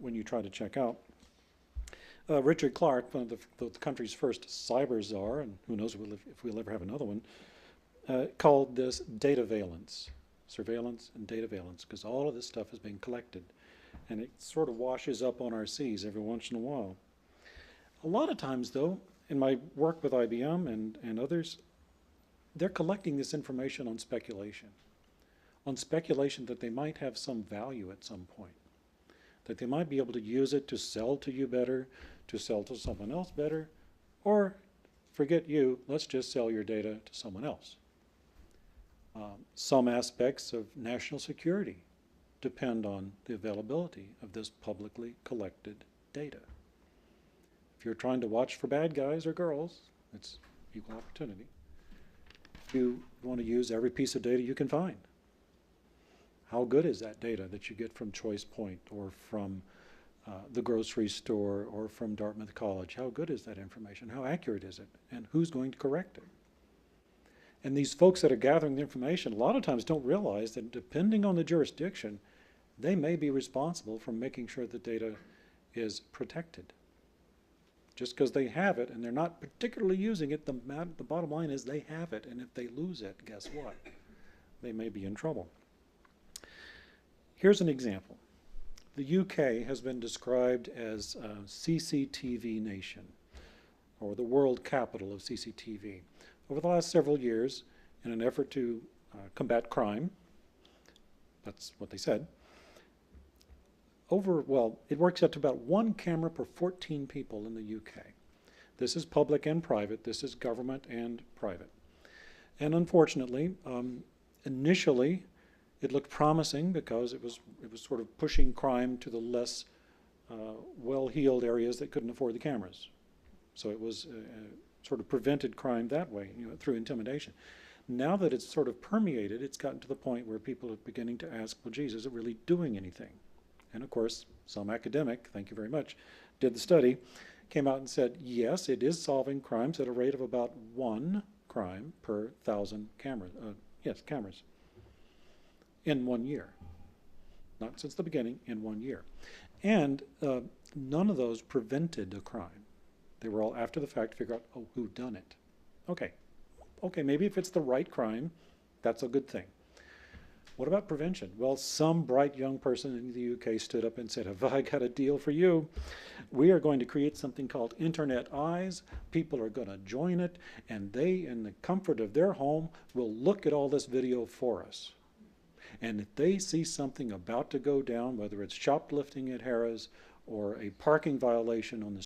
when you try to check out. Richard Clark, one of the country's first cyber czar, and who knows if we'll ever have another one, called this data valence, surveillance and data valence, because all of this stuff is being collected, and it sort of washes up on our seas every once in a while. A lot of times, though, in my work with IBM and others, they're collecting this information on speculation that they might have some value at some point, that they might be able to use it to sell to you better, to sell to someone else better, or forget you, let's just sell your data to someone else. Some aspects of national security depend on the availability of this publicly collected data. If you're trying to watch for bad guys or girls, it's equal opportunity. You want to use every piece of data you can find. How good is that data that you get from Choice Point or from the grocery store or from Dartmouth College? How good is that information? How accurate is it? And who's going to correct it? And these folks that are gathering the information a lot of times don't realize that depending on the jurisdiction, they may be responsible for making sure the data is protected. Just because they have it and they're not particularly using it, the bottom line is they have it, and if they lose it, guess what? They may be in trouble. Here's an example. The UK has been described as a CCTV nation, or the world capital of CCTV. Over the last several years, in an effort to combat crime, that's what they said, it works out to about 1 camera per 14 people in the UK. This is public and private. This is government and private. And unfortunately, initially, it looked promising because it was sort of pushing crime to the less well-heeled areas that couldn't afford the cameras. So it was sort of prevented crime that way, through intimidation. Now that it's sort of permeated, it's gotten to the point where people are beginning to ask, well, geez, is it really doing anything? And of course, some academic, thank you very much, did the study, came out and said, yes, it is solving crimes at a rate of about 1 crime per 1,000 cameras. Cameras. In 1 year. Not since the beginning, in 1 year. And none of those prevented a crime. They were all after the fact to figure out, oh, who done it? Okay, maybe if it's the right crime, that's a good thing. What about prevention? Well, some bright young person in the UK stood up and said, have I got a deal for you? We are going to create something called Internet Eyes. People are going to join it, and they, in the comfort of their home, will look at all this video for us. And if they see something about to go down, whether it's shoplifting at Harrah's or a parking violation on the